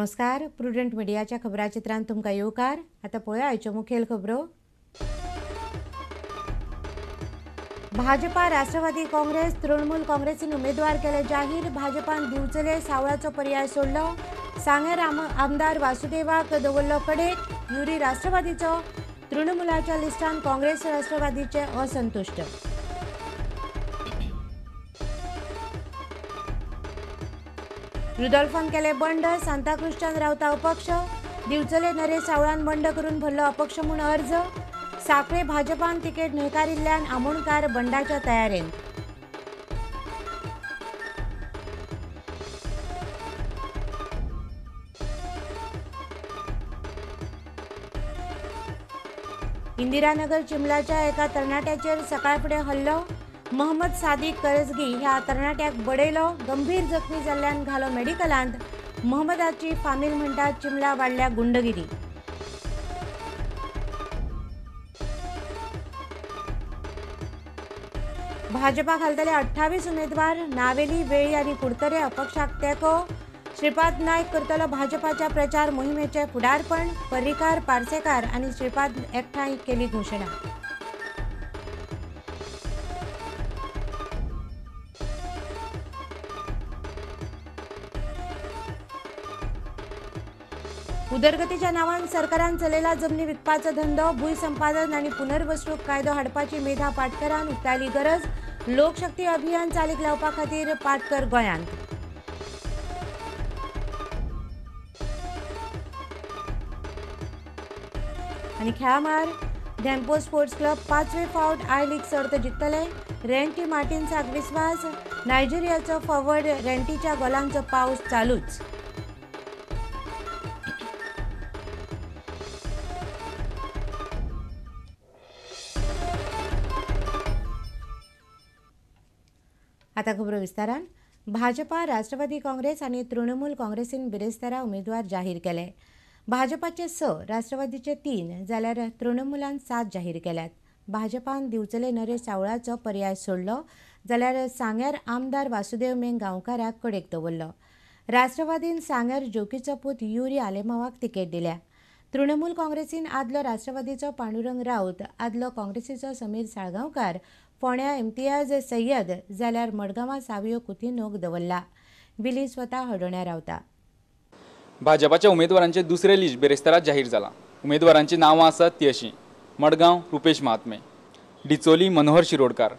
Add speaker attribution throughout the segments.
Speaker 1: नमस्कार, प्रुडंट मिडियाच्या खबराचित्रांत तुमकां येवकार। आता पळया आयच्यो मुखेल खबरो। भाजपा, राष्ट्रवादी काँग्रेस, तृणमूल काँग्रेसीन उमेदवार केले जाहीर। भाजपान दिवचले सावळाचो पर्याय सोडलो। सांगेर आमदार वासुदेवाक दवरलो कडेक। युरी राष्ट्रवादीचो, तृणमूलाच्या लिस्टान काँग्रेस राष्ट्रवादीचे असंतुष्ट। रुदोल्फान केले बंड, सांताक्रुझच्यान रावता अपक्ष। दिवचले नरेश सावळान बंड करून भरलो अपक्ष म्हूण अर्ज। साखळे भाजपान तिकेट न्हयकारिल्ल्यान आमोणकार बंडाच्या तयारेन। इंदिरानगर चिंबलाच्या एका तरणाट्याचेर सकाळफुडें हल्लो। मोहम्मद सादिक करजगी ह्या तरणाट्याक बडयलो। गंभीर जखमी जाल्ल्यान घालो मेडिकलांत। मोहम्मदाची फामील म्हणटात चिंबला वाडल्या गुंडगिरी। भाजपा घालतले 28 उमेदवार। नावेली, वेळी आनी कुडतरे अपक्षाक तेंको। श्रीपाद नायक करतलो भाजपाच्या प्रचार मोहिमेचे फुडारपण। पर्रीकार, पार्सेकार आनी श्रीपाद एकठांय केली घोशणा। उदरगतीच्या नांवान सरकारान चलयला जमनी विकपाचो धंदो। भूंय संपादन आनी पुनर्वसणूक कायदो हाडपाची मेधा पाटकरान उक्तायली गरज। लोकशक्ती अभियान चालीक लावपा खातीर पाटकर गोंयांत। आनी खेळा मार, धेंपो स्पोर्ट्स क्लब 5वे फावट आय लीग सर्त जिखतले। रेंटी मार्टिन्साक विस्वास। नायजेरियाचो फॉरवर्ड रेंटीच्या गोलांचो पावस चालूच। आता खबरो विस्तारान। भाजपा, राष्ट्रवादी काँग्रेस आनी तृणमूल काँग्रेसीन बिरेस्तारा उमेदवार जाहीर केले। भाजपाचे 6, राष्ट्रवादीचे 3 जाल्यार तृणमूलान 7 जाहीर केल्यात। भाजपान दिवचले नरेश सावळाचो पर्याय सोडलो जाल्यार सांग्यार आमदार वासुदेव मेंग गांवकाराक कडेक दवरलो। राष्ट्रवादीन सांग्यार जोकीचो पूत युरी आलेमावाक तिकेट दिल्या। तृणमूल काँग्रेसीन आदलो राष्ट्रवादीचो पांडुरंग राऊत, आदलो काँग्रेसीचो समीर साळगांवकार, फोंड्या इम्तियाज सय्यद जाल्यार मडगांवां सावियो कुतिन्होक दवरला। विली स्वता हडोण्या रावता।
Speaker 2: भाजपाच्या उमेदवारांचे दुसरे लिस्ट बेरेस्तारात जाहीर जाला। उमेदवारांची नांवां आसात ती अशीं: मडगांव रुपेश महात्मे, डिचोली मनोहर शिरोडकार,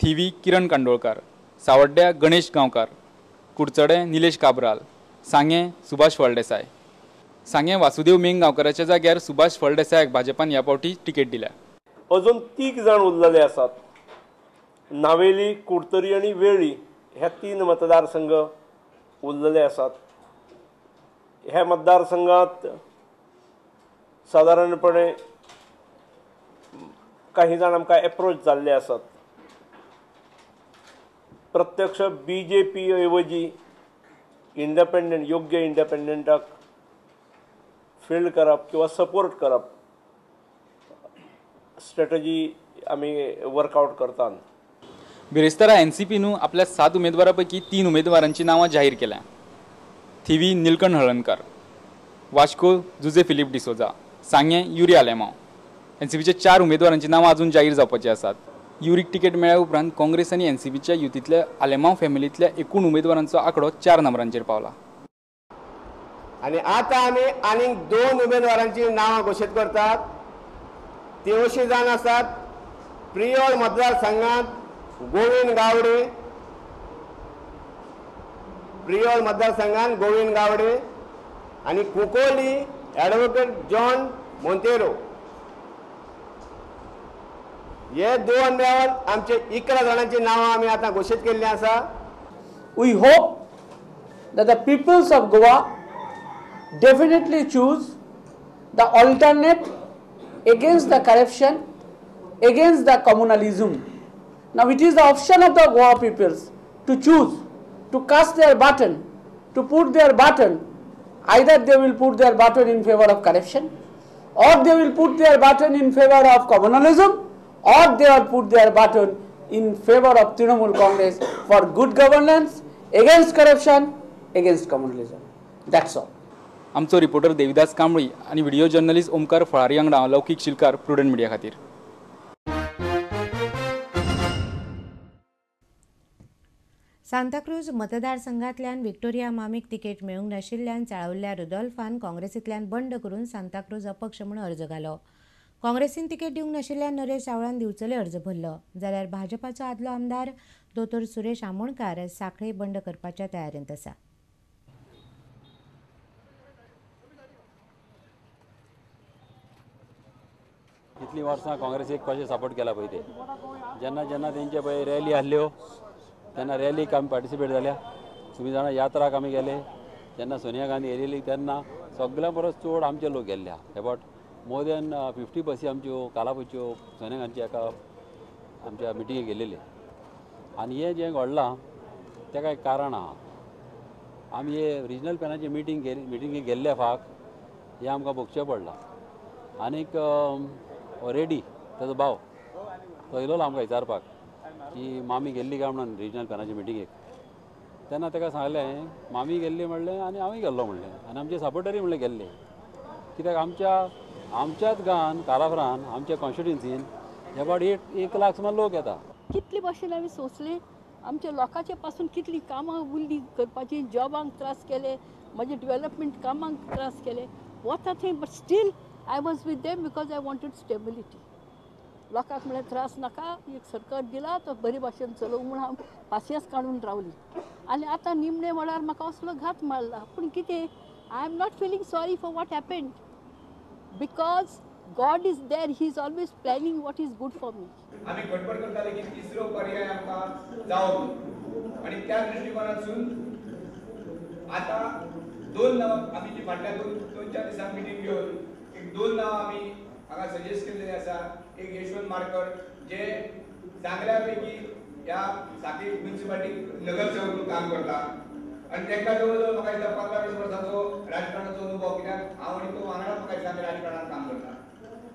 Speaker 2: थिवी किरण कांदोळकार, सावड्ड्या गणेश गांवकार, कुडचडे निलेश काब्राल, सांगे सुभाष फळदेसाय। सांगे वासुदेव मेंग गांवकाराच्या जाग्यार सुभाष फळदेसायाक भाजपान ह्या फावटी तिकेट दिल्या।
Speaker 3: अजून 3 जाण उरलेले आसात। नावेली, कुडतरी आनी वेळी हे 3 मतदारसंघ उरलेले आसात। ह्या मतदारसंघात साधारणपणे काही जाण आमकां एप्रोच जाल्ले आसात। प्रत्यक्ष BJP ऐवजी इंडिपेंडंट, योग्य इंडिपेंडंटाक फील्ड करप किंवा सपोर्ट करप स्ट्रॅटजी आमी वर्कआउट करतात।
Speaker 2: बिरेस्तारा NCPन आपल्या 7 उमेदवारांपैकी 3 उमेदवारांची नांवां जाहीर केल्या। थिवी निलकंठ हळणकार, वास्को जुजे फिलिप डिसोजा, सांगे युरी आलेमांव। NCPचे 4 उमेदवारांची नांवां अजून जाहीर जावपाची आसात। युरीक तिकेट मेळ्ळ्या उपरांत काँग्रेस आनी NCPच्या युतींतल्या आलेमांव फॅमिलींतल्या एकूण उमेदवारांचो आंकडो 4 नंबरांचेर पावला।
Speaker 4: आणि आता आमी आनीक 2 उमेदवारांची नांवां घोशीत करतात। ती अशी जाण आसात: प्रियोळ मतदारसंघांत गोविंद गावडे, प्रियोळ मतदारसंघात गोविंद गावडे आणि कुकोली ॲडव्होकेट जॉन मोंतेरो। हे 2 मेळून आमचे 11 जाणांची नांवां आमी आतां घोशीत केल्लीं आसा।
Speaker 5: We hope that the peoples of Goa definitely choose the alternate against the corruption, against the communalism. Now it is the option of the Goa peoples to choose, to cast their button, to put their button. Either they will put their button in favor of corruption, or they will put their button in favor of communalism, or they will put their button in favor of Trinamool Congress for good governance, against corruption, against communalism. That's all.
Speaker 2: आमचो reporter Devidas Kambli आणि video journalist Omkar Phalari वांगडा लौकीक Shilkar prudent media खातीर.
Speaker 1: Santacruz मतदारसंघांतल्यान Victoria मामीक ticket मेळूंक नाशिल्ल्यान चाळवल्ल्या रुदोल्फान काँग्रेसींतल्यान बंड करून सांताक्रूज अपक्ष म्हूण अर्ज घालो. काँग्रेसीन तिकेट दिवंक नाशिल्ल्यान नरेश सावळान दिवचले अर्ज भरलो. जाल्यार भाजपाचो आदलो आमदार दोतोर सुरेश आमोणकार सांखळी बंड करपाच्या तयारेंत आसा.
Speaker 6: इतली वर्सां काँग्रेसीक कशें सपोर्ट केला पळय ते जेन्ना जेन्ना तेंचे पळय रॅली आहल्यो तेन्ना रॅलीक आमी पार्टिसिपेट जाल्या. तुमी जाणा यात्राक आमी गेले जेन्ना सोनिया गांधी येयलेली तेन्ना सगळ्यां परस चड आमचे लोक गेल्ले. अबावट मोर दॅन 50 बसी आमच्यो कालापच्यो सोनिया गांधीच्या एका आमच्या मिटिंगेक गेलेले. आनी हें जें घडलां तेका एक कारण आहा. आमी हे रिजनल पॅनाची मिटिंगेक गेल्ल्या फाक हें आमकां भोगचें पडलां. आनीक रेडी ताजो भाव तो येयलो आमकां विचारपाक की मामी गेल्ली काय म्हणून रिजनल पॅनाच्या मिटिंगेक. तेन्ना ताका सांगलें मामी गेल्ली म्हणलें आनी हांवूय गेल्लो म्हणलें आनी आमचे सपोर्टरी म्हणलें गेल्ले. कित्याक आमच्याच गांवांत कालाफ्रान आमच्या कॉन्स्टिट्युन्सीन अबावट 1 लाख सुमार लोक येता.
Speaker 7: कितले भाशेन आमी सोंसले आमच्या लोकांचे पासून कितली कामां उरली करपाची जॉबांक त्रास केले मागीर डेव्हलपमेंट कामांक त्रास केले what are thing but still I was with them because I wanted stability. लोकांक म्हळ्यार त्रास नाका एक सरकार दिला तो बरे भाशेन चलोवंक म्हूण हांव पासियेंस काडून रावली. आनी आतां निमणे म्हळ्यार म्हाका असलो घात मारला. पूण कितें I am not feeling sorry for what happened because God is there he is always planning what is good for me.
Speaker 8: आम्ही गडबड करताले की तिसरो पर्याय आमकां जावं आणि त्या दृष्टिकोनातून आता 2 नांव आमी जी फाटल्या 2-4 दिसांक मिटींग घेवन एक 2 नांव आमी हांगा सजेस्ट केल्ले आसा. एक यशवंत मारकर जे चांगल्या पैकी ह्या साखळी म्युनिसिपालिटीक नगरसेवक म्हणून काम करता आणि तांकां जवळ जवळ म्हाका दिसता 15-20 वर्सांचो राजकारणाचो अनुभव कित्याक हांव आनी तो वांगडाच म्हाका दिसता आमी राजकारणांत काम करता.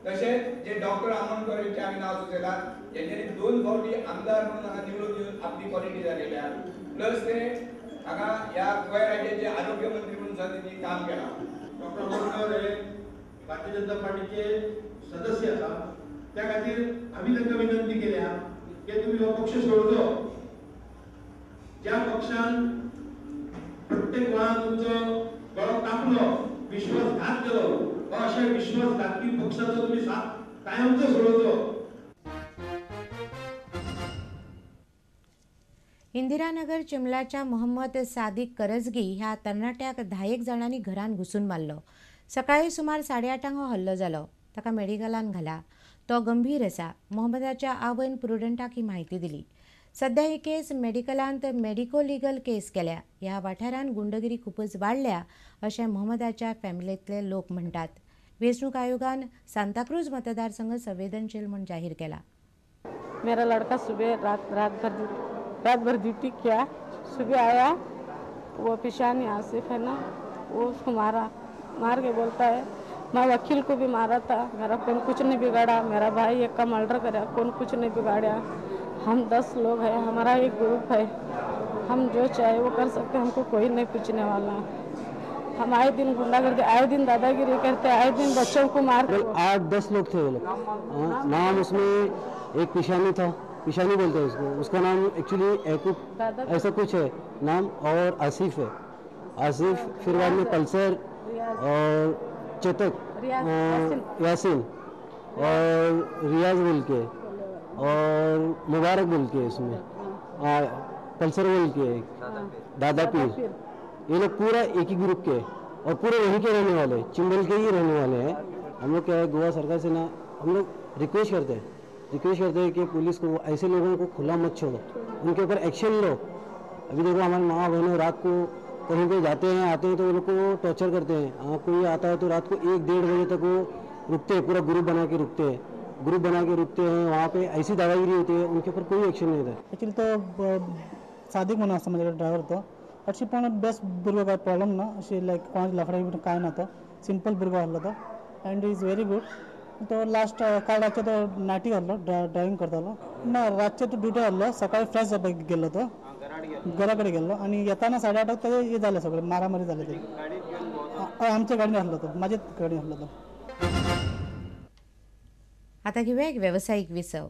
Speaker 8: तशेंच जे डॉक्टर आमोणकर यांचे आमी नांव सुचयतात यांच्यानी 2 फावटी आमदार म्हणून हांगा निवडून येवन आपली क्वॉलिटी जालेल्या प्लस ते हांगा ह्या गोंय राज्याचे आरोग्य मंत्री म्हणून सुद्दां तेणी काम केलां.
Speaker 9: डॉक्टर आमोणकर हे भारतीय जनता पार्टीचे सदस्य आसा त्या खातीर आमी तांकां विनंती केल्या की तुमी हो पक्ष सोडचो. ज्या पक्षान प्रत्येक वेळार तुमचो गळो कापलो विश्वासघात केलो अशा विश्वासघाती पक्षाचो तुम्ही साथ कायमचो सोडचो.
Speaker 1: इंदिरानगर चिमलाच्या मोहम्मद सादिक करजगी ह्या तरणाट्याक 10 जाणांनी घरान घुसून मारलो. सकाळी सुमार 8:30 हो हल्लो जालो. ताका मेडिकलान घाला. तो गंभीर आसा. मोहम्मदाच्या आवयन प्रुडंटाक ही म्हायती दिली. सध्या ही केस मेडिकलांत मेडिको लिगल केस केल्या. ह्या वाठारांत गुंडगिरी खूपच वाडल्या अशें मोहम्मदाच्या फॅमिलींतले लोक म्हणटात. वेंचणूक आयोगान सांताक्रूज मतदारसंघ संवेदनशील म्हूण जाहीर केला.
Speaker 10: मेरा लड़का सुबह रात भर ड्यूटी किया. सुबह आया वो पेशानी आसिफ है ना वो उसको मार के बोलता है मैं वकील को भी मारा था मेरा कौन कुछ नहीं बिगाड़ा. मेरा भाई एक का मर्डर करा कौन कुछ नहीं बिगाड़ा. हम 10 लोग हैं हमारा एक ग्रुप है हम जो चाहे वो कर सकते हैं हमको कोई नहीं पूछने वाला. हम आए दिन गुंडागर्दी आए दिन दादागिरी करते आए दिन बच्चों को मारते.
Speaker 11: 8-10 लोग थे वो लोग. नाम उसमें एक पिशानी था पिशानी बोलते हैं उसको. उसका नाम एक्चुअली ऐसा कुछ है नाम और आसिफ है. आसिफ फिर बाद में पल्सर और चेतक यासिन और रियाज बोल के और मुबारक बोल के इसमें पल्सर बोल के दादा पीर. ये लोग पूरा एक ही ग्रुप के और पूरे वहीं के रहने वाले चिंबल के ही रहने वाले हैं. हम लोग क्या है गोवा सरकार से ना हम लोग रिक्वेस्ट करते हैं कि पुलिस को ऐसे लोगों को खुला मत छोड़ो उनके ऊपर एक्शन लो. अभी देखो हमारे माँ बहनों रात को कहीं पे जाते हैं आते हैं तो वो लोग को टॉर्चर करते हैं. कोई आता है तो रात को 1-1.5 बजे तक वो रुकते हैं. पूरा ग्रुप बना के रुकते हैं. वहाँ पे ऐसी दादागिरी होती है उनके ऊपर कोई एक्शन नहीं होता.
Speaker 12: एक्चुअली तो सादिक म्हणून आसा माझ्या ड्रायव्हर तो अशी पण बेस्ट भुरगो काय प्रॉब्लम ना अशी लायक कोणाची लफडाई बी काय ना तो सिंपल भुरगो आहलो तो अँड इज व्हेरी गुड. तो लास्ट काल रातचे तो नाटी आहलो ड्रायव्हिंग करतालो ना रातचे तो ड्युटी आहलो सकाळी फ्रेश जावपाक गेल्लो तो घरा कडेन गेल्लो आणि येताना 8:30 ते हे जालें सगळें मारामारी जाले ते आमच्या गाडीने हल्लो तो, माझ्याच गाडीने हल्लो तो.
Speaker 1: आता घेऊया एक व्यावसायिक विसव.